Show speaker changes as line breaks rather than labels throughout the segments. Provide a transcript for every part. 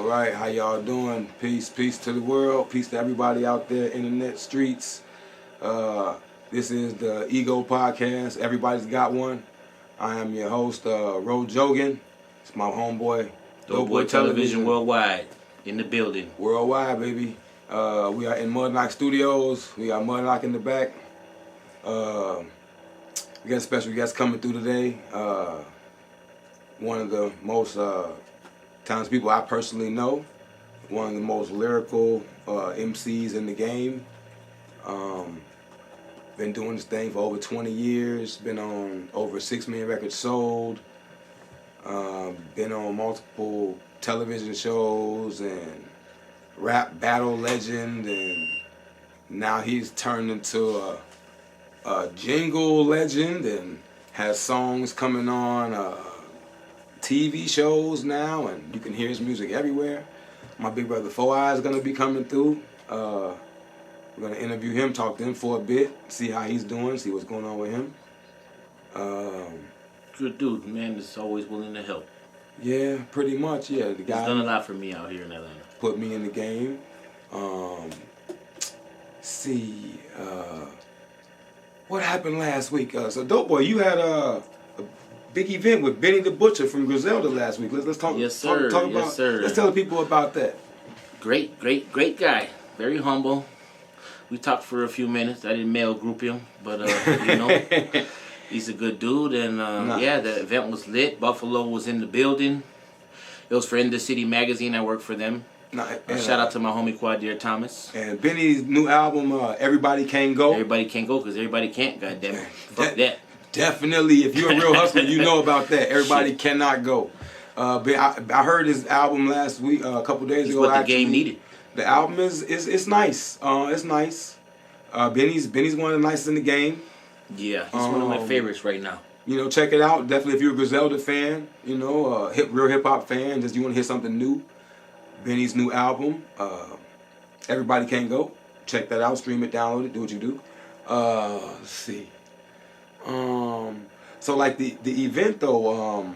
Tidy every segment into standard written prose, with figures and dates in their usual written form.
right. How y'all doing? Peace to the world. Peace to everybody out there, internet streets. This is the Ego Podcast. Everybody's got one. I am your host, J.O.G.A.N. It's my homeboy,
Doughboy Television Worldwide in the building.
Worldwide, baby. We are in Mudlock Studios. We got Mudlock in the back. We got special guests coming through today. One of the most talented people I personally know. One of the most lyrical MCs in the game. Been doing this thing for over 20 years. Been on over 6 million records sold. Been on multiple television shows and rap battle legend, and now he's turned into a jingle legend and has songs coming on TV shows now, and you can hear his music everywhere. My big brother 4i is gonna be coming through. We're gonna interview him, talk to him for a bit, see how he's doing, see what's going on with him.
Good dude, man. Is always willing to help.
Yeah, pretty much. Yeah, the guy
He's done a lot for me out here in Atlanta.
Put me in the game. What happened last week? So, Dope Boy, you had a big event with Benny the Butcher from Griselda last week. Let's talk.
Yes, sir.
Talk about.
Yes, sir.
Let's tell the people about that.
Great guy. Very humble. We talked for a few minutes. I didn't mail group him, but he's a good dude. And
Nice.
yeah, the event was lit. Buffalo was in the building. It was for In the City magazine. I work for them. Shout out to my homie Quadir Thomas.
And Benny's new album, Everybody Can't Go.
Everybody can't go because everybody can't. Goddamn it. Fuck that.
Definitely, if you're a real hustler, you know about that. Everybody cannot go. But I heard his album last week, a couple days ago.
What the
actually.
game needed.
The album is nice. It's nice. Benny's one of the nicest in the game.
Yeah, he's one of my favorites right now.
You know, check it out. Definitely, if you're a Griselda fan, you know, real hip hop fan, just you want to hear something new. Benny's new album, Everybody Can't Go. Check that out. Stream it, download it, do what you do. Let's see. So like the event though,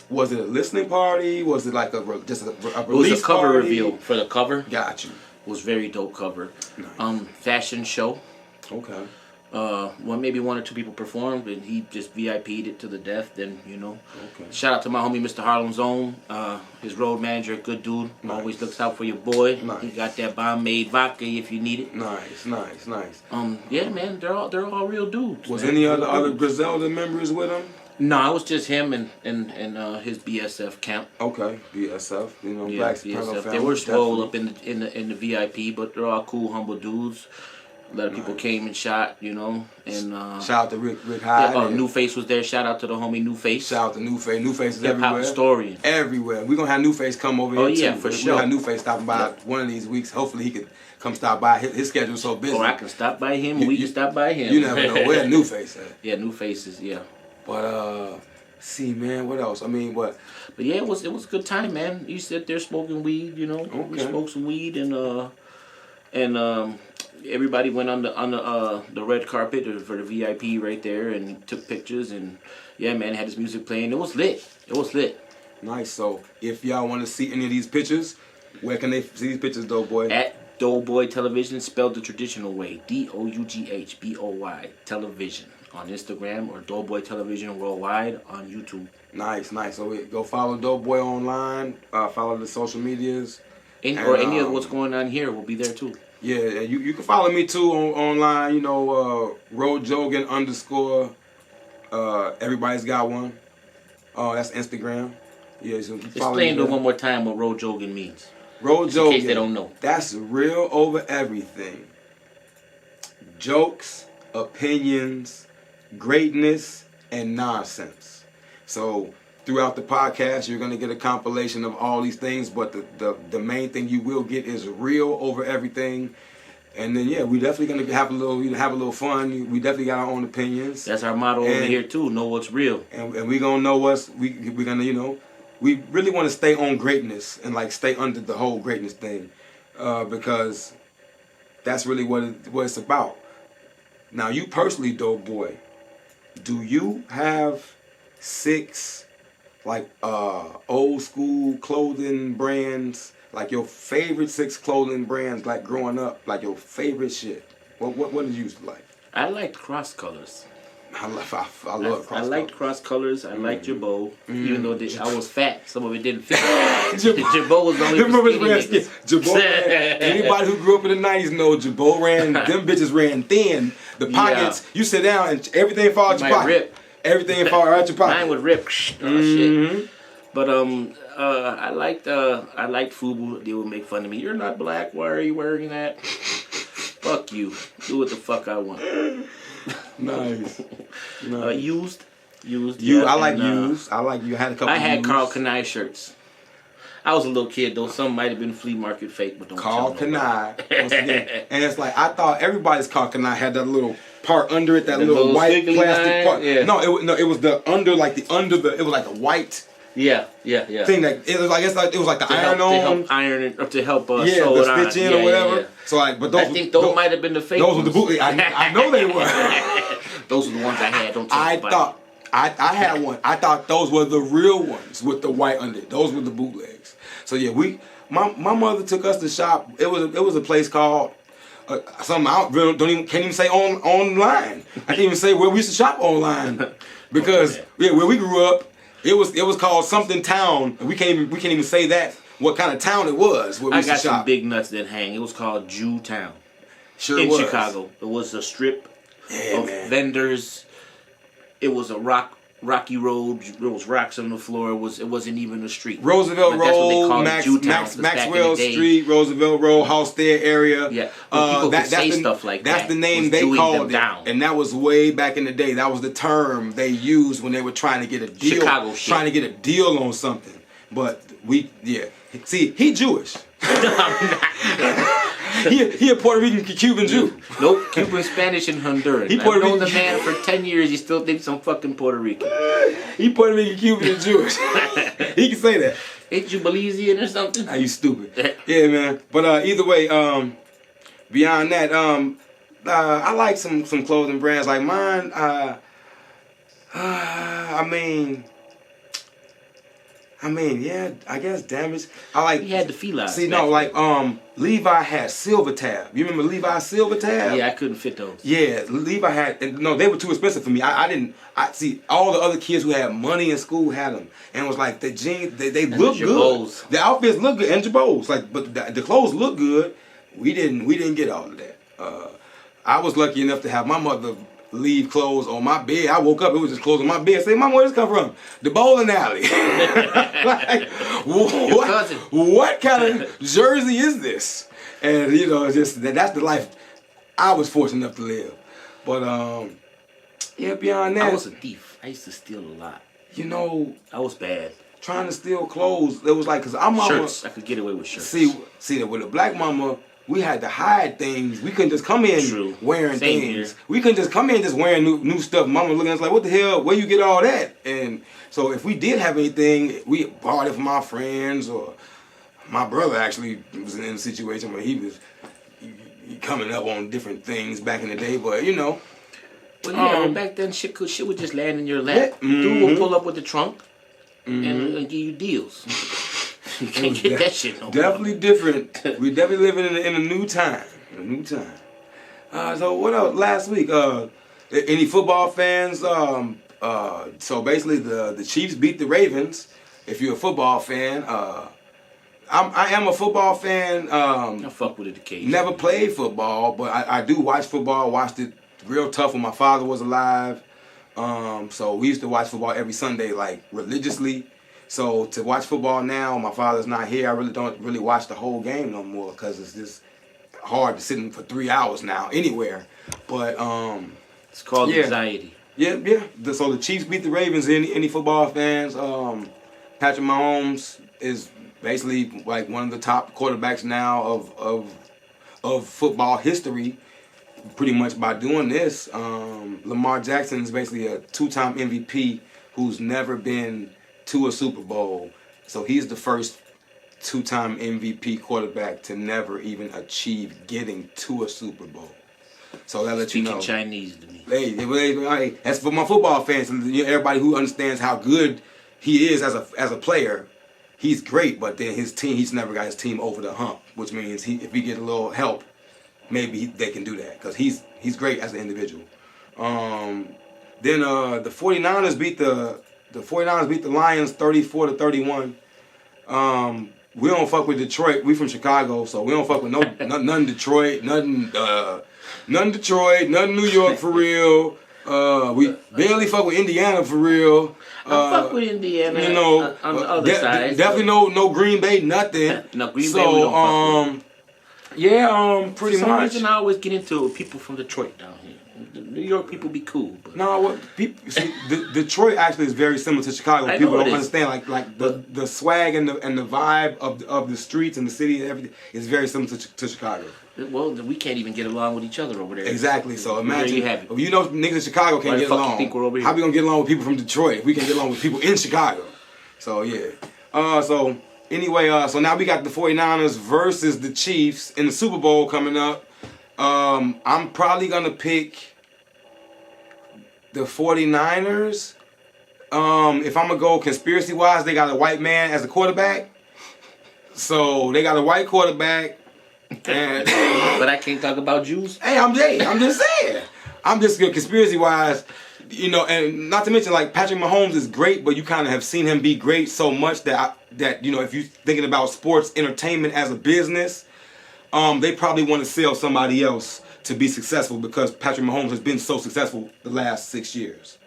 was it a listening party? Was it like just a release
It was a cover
party?
reveal for the cover.
Got you.
It was very dope cover.
Nice.
Fashion show.
Okay.
Maybe one or two people performed, and he just VIP'd it to the death. Then
Okay.
Shout out to my homie Mr. Harlem's Own, his road manager, good dude.
Nice.
Always looks out for your boy.
Nice.
He got that bomb-made vodka if you need it.
Nice.
Yeah, man, they're all real dudes.
Was
man.
any other Griselda members with him?
No, it was just him and his BSF camp.
Okay, BSF. You know,
Yeah,
Black Soprano
BSF.
family.
They were swole
definitely.
up in the VIP, but they're all cool, humble dudes. A lot of people came and shot, and
Shout out to Rick Hyde.
yeah, New Face was there. Shout out to the homie New Face.
Shout out to New Face. New Face is
Hip-hop
everywhere.
historian.
Everywhere. We're going to have New Face come over here
yeah,
too.
for
We're
sure.
going to have New Face stopping by one of these weeks. Hopefully he could come stop by. His schedule's so busy.
Or I can stop by him. We can stop by him.
You never know where New Face at.
Yeah, New Faces. Yeah.
But see, man, what else? I mean, what?
But yeah, it was a good time, man. You sit there smoking weed, We
Okay.
smoked some weed and everybody went on the red carpet for the VIP right there and took pictures, and yeah, man, had his music playing. It was lit.
Nice. So if y'all want to see any of these pictures, where can they see these pictures, though, boy?
At Doughboy Television, spelled the traditional way, DOUGHBOY Television on Instagram, or Doughboy Television Worldwide on YouTube.
Nice. So go follow Dope Boy online. Follow the social medias.
Or any of what's going on here will be there too.
Yeah, you can follow me too online. J.O.G.A.N _ Everybody's got one. That's Instagram. Yeah, so
Explain to one more time what J.O.G.A.N means.
J.O.G.A.N.
In case they don't know.
That's real over everything. Jokes, opinions, greatness, and nonsense. So throughout the podcast, you're gonna get a compilation of all these things, but the main thing you will get is real over everything. And then yeah, we definitely gonna have a little fun. We definitely got our own opinions.
That's our motto over here too. Know what's real.
And we gonna know we're gonna we really want to stay on greatness and like stay under the whole greatness thing, because that's really what it's about. Now, you personally, Dope Boy, do you have 6 like old school clothing brands Like your favorite 6 clothing brands, like growing up, like your favorite shit. What did you used to like?
I liked cross colors.
I love cross
I
colors.
liked cross colors. I liked J.O.G.A.N. Even though I was fat, some of it didn't fit.
J.O.G.A.N
was only for skinny niggas.
J.O.G.A.N. Anybody who grew up in the 90s know J.O.G.A.N. Them bitches ran thin. The pockets, you sit down and everything fall out your pocket.
Rip.
Everything fall out your pocket.
Mine would rip. Shit. But I liked FUBU. They would make fun of me. You're not black. Why are you wearing that? Fuck you. Do what the fuck I want.
Nice.
Used.
I like used. I like you. I had a couple.
I had
used.
Carl shirts. I was a little kid though. Some might have been flea market fake, but don't
Carl
tell nobody.
once again. And it's like I thought everybody's Carl had that little part under it, that little white plastic
line?
part.
Yeah.
No, it was the under, like the under the. It was like a white.
Yeah.
Thing that it was like it was like the iron on.
To help iron it, or to help
the
sew it on.
stitch in or whatever.
Yeah.
So like, but those
I think those might have been the fake.
Those were the bootleg. I know they were.
Those were the ones I had. Don't tell anybody.
I had one. I thought those were the real ones with the white under it. Those were the bootlegs. So yeah, my mother took us to shop. It was a place called something I can't even say online. I can't even say where we used to shop online because where we grew up. It was called something town. We can't even say that what kind of town it was. Where we
I got
shop.
some big nuts that hang. It was called Jewtown.
Sure
in
was.
Chicago. It was a strip of vendors. It was a rocky road. There was rocks on the floor. It wasn't even a street.
Roosevelt Road, Maxwell Street, Roosevelt Road, Halstead area.
Yeah, people could say stuff like that.
That's the name they called it, and that was way back in the day. That was the term they used when they were trying to get a deal, trying to get a deal on something. But see, he Jewish. He a Puerto Rican Cuban Jew.
Nope, Cuban, Spanish, and Honduran. I've known the man for 10 years. He still thinks I'm fucking Puerto Rican.
He Puerto Rican, Cuban, and Jewish. He can say that.
Ain't you Belizean or something?
Are you stupid? Yeah, man. But either way, beyond that, I like some clothing brands like mine. Yeah, I guess damage. I like.
He had the felines.
See, no, like Levi had Silver Tab. You remember Levi's Silver Tab?
Yeah, I couldn't fit those.
Yeah, Levi had. No, they were too expensive for me. I didn't. I see all the other kids who had money in school had them, and it was like the jeans. They look good. The outfits look good, and J.O.G.A.N. Like, but the clothes look good. We didn't get all of that. I was lucky enough to have my mother leave clothes on my bed. I woke up, it was just clothes on my bed. Say, Mom, where does this come from? The bowling alley. Like, what kind of jersey is this? And just that's the life I was fortunate enough to live. But beyond that,
I was a thief. I used to steal a lot. I was bad.
Trying to steal clothes. It was like, cause our mama,
shirts. I could get away with shirts.
See that with a black mama, we had to hide things. We couldn't just come in wearing things. Here. We couldn't just come in just wearing new stuff. Mama looking at us like, what the hell? Where you get all that? And so if we did have anything, we borrowed it from our friends, or my brother actually was in a situation where he was coming up on different things back in the day. But
Well, back then shit would just land in your lap. Dude would pull up with the trunk and give you deals. You can't get that shit no more.
Definitely different. We're definitely living in a new time. So what else? Last week, any football fans? So basically, the Chiefs beat the Ravens. If you're a football fan, I am a football fan.
I fuck with it occasionally.
Never played football, but I do watch football. Watched it real tough when my father was alive. So we used to watch football every Sunday, like religiously. So to watch football now, my father's not here. I really don't watch the whole game no more because it's just hard to sit in for 3 hours now anywhere. But
it's called anxiety.
Yeah. So the Chiefs beat the Ravens. Any football fans? Patrick Mahomes is basically like one of the top quarterbacks now of football history. Pretty much by doing this, Lamar Jackson is basically a 2-time MVP who's never been to a Super Bowl. So he's the first 2-time MVP quarterback to never even achieve getting to a Super Bowl. So that lets you know.
Speaking Chinese to me.
Hey, that's for my football fans. Everybody who understands how good he is as a player. he's great, but then his team, he's never got his team over the hump, which means if he get a little help, maybe they can do that because he's great as an individual. Then the 49ers beat the 49ers beat the Lions 34-31. We don't fuck with Detroit. We from Chicago, so we don't fuck with none Detroit, nothing Detroit, nothing New York for real. We barely fuck with Indiana for real.
I fuck with Indiana.
You know,
on the other side.
Definitely no Green Bay, nothing.
No, Green Bay we don't fuck with.
Yeah, pretty
For some
much.
reason I always get into people from Detroit down here. The New York people be cool. But
No, what people see, Detroit actually is very similar to Chicago.
I
People
know it
don't
is.
understand like the swag and the vibe of the streets and the city and everything is very similar to Chicago.
well, we can't even get along with each other over there.
Exactly. So imagine
There you have it.
if you know niggas in Chicago
Why
can't
the
get
fuck you
along.
think we're over here?
How we gonna get along with people from Detroit if we can get along with people in Chicago? So yeah. So anyway, so now we got the 49ers versus the Chiefs in the Super Bowl coming up. I'm probably gonna pick the 49ers. If I'm gonna go conspiracy wise, they got a white man as a quarterback. So they got a white quarterback. And
But I can't talk about Jews.
hey, I'm just saying. I'm just good conspiracy wise, you know, and not to mention like Patrick Mahomes is great, but you kind of have seen him be great so much that you know if you're thinking about sports entertainment as a business, they probably want to sell somebody else to be successful because Patrick Mahomes has been so successful the last 6 years.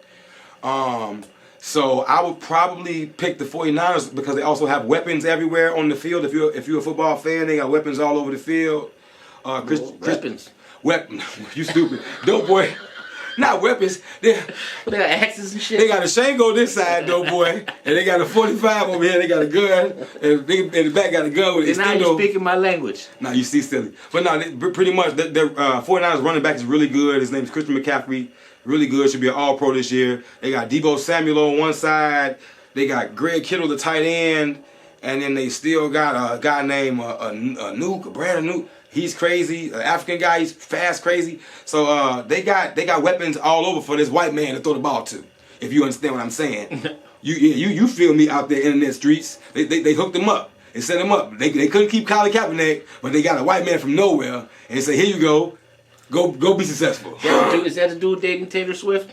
So I would probably pick the 49ers because they also have weapons everywhere on the field. If you're a football fan, they got weapons all over the field.
Weapons.
Weapon. You stupid. Dope boy. Not weapons.
They got axes and shit.
They got a Shango this side, dope boy, and they got a 45 over here. They got a gun, and they in the back got a gun with
And now you're speaking my language.
Nah, you see silly. But no, pretty much, the 49ers running back is really good. His name's Christian McCaffrey. Really good. Should be an all-pro this year. They got Deebo Samuel on one side. They got Greg Kittle, the tight end. And then they still got a guy named Brandon Nuke. He's crazy. An African guy. He's fast, crazy. So they got weapons all over for this white man to throw the ball to. If you understand what I'm saying. You feel me out there in the streets. They hooked him up. They set him up. They couldn't keep Colin Kaepernick, but they got a white man from nowhere and they say, here you go. Go be successful.
Is that the dude dating Taylor Swift?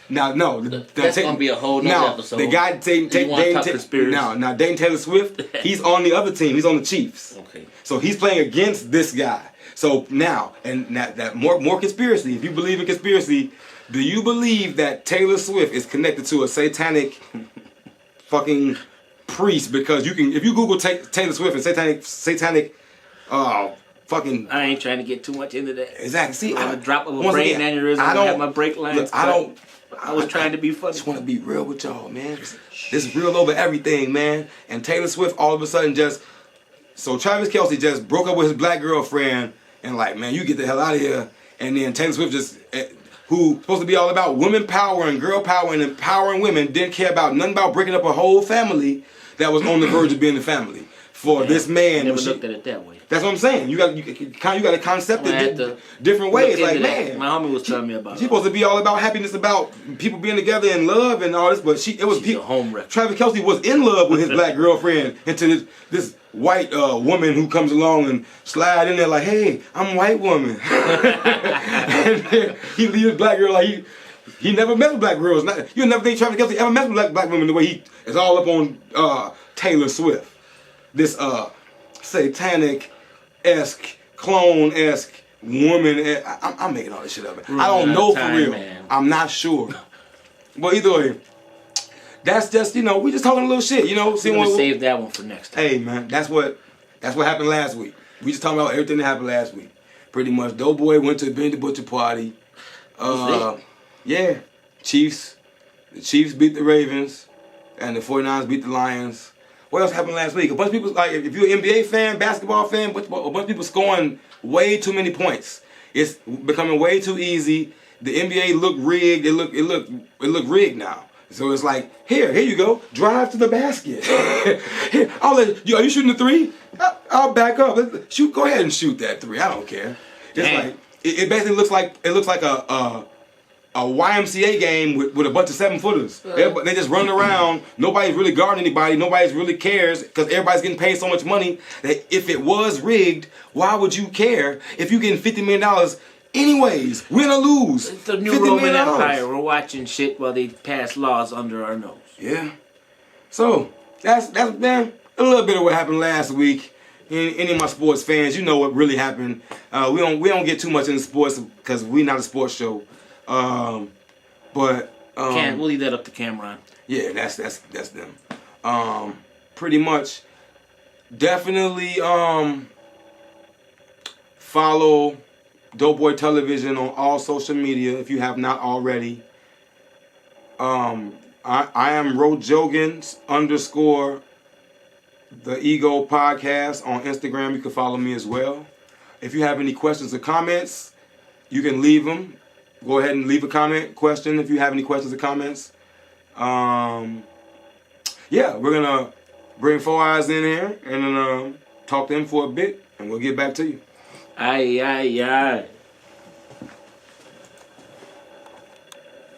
Now, no.
That's going to be a whole nother episode.
The guy dating Taylor Swift, he's on the other team. He's on the Chiefs.
Okay.
So he's playing against this guy. So now, and that more conspiracy. If you believe in conspiracy, do you believe that Taylor Swift is connected to a satanic fucking priest? Because you can, if you Google Taylor Swift and satanic, fucking.
I ain't trying to get too much into that.
Exactly. See,
I'm a drop of a brain aneurysm. I don't have my brake lines.
Look,
I was trying to be funny.
I just want to be real with y'all, man. This is real over everything, man. And Taylor Swift all of a sudden so Travis Kelce just broke up with his black girlfriend and like, man, you get the hell out of here. And then Taylor Swift who supposed to be all about women power and girl power and empowering women, didn't care about nothing about breaking up a whole family that was on the verge of being a family. For this man,
Never looked at it that way.
That's what I'm saying. You got to concept it different ways. Like, man,
my homie was telling me about.
She's supposed to be all about happiness, about people being together in love and all this, but she's a
home wrecker.
Travis Kelce was in love with his black girlfriend until this white woman who comes along and slide in there like, hey, I'm a white woman. And then he leaves his black girl like he never met with black girls. You never think Travis Kelce ever met with black women the way he is all up on Taylor Swift. This satanic-esque, clone-esque woman. I'm making all this shit up. I don't know for real. Man. I'm not sure. But either way, that's just, we just talking a little shit,
Save that one for next time.
Hey, man, that's what happened last week. We just talking about everything that happened last week. Pretty much, Doughboy went to Benny the Butcher party. Yeah, Chiefs. The Chiefs beat the Ravens, and the 49ers beat the Lions. What else happened last week? A bunch of people, like, if you're an NBA fan, basketball fan, a bunch of people scoring way too many points. It's becoming way too easy. The NBA look rigged. It look rigged now. So it's like, here you go. Drive to the basket. Here, are you shooting the three? I'll back up. Go ahead and shoot that three. I don't care. It's like it basically looks like a a YMCA game with a bunch of 7-footers. They just running around. Nobody's really guarding anybody. Nobody's really cares because everybody's getting paid so much money that if it was rigged, why would you care if you're getting $50 million anyways? Win or lose.
It's the new Roman Empire. We're watching shit while they pass laws under our nose.
Yeah. So that's been a little bit of what happened last week. Any of my sports fans, you know what really happened. We don't get too much into sports because we're not a sports show.
We'll leave that up to Cameron.
Yeah, that's them. Pretty much, definitely follow Dope Boy Television on all social media if you have not already. I am J.O.G.A.N _ the Ego Podcast on Instagram. You can follow me as well. If you have any questions or comments, you can leave them. Go ahead and leave a question if you have any questions or comments. Yeah, we're gonna bring Four Eyes in here and then talk to him for a bit, and we'll get back to you.
Aye.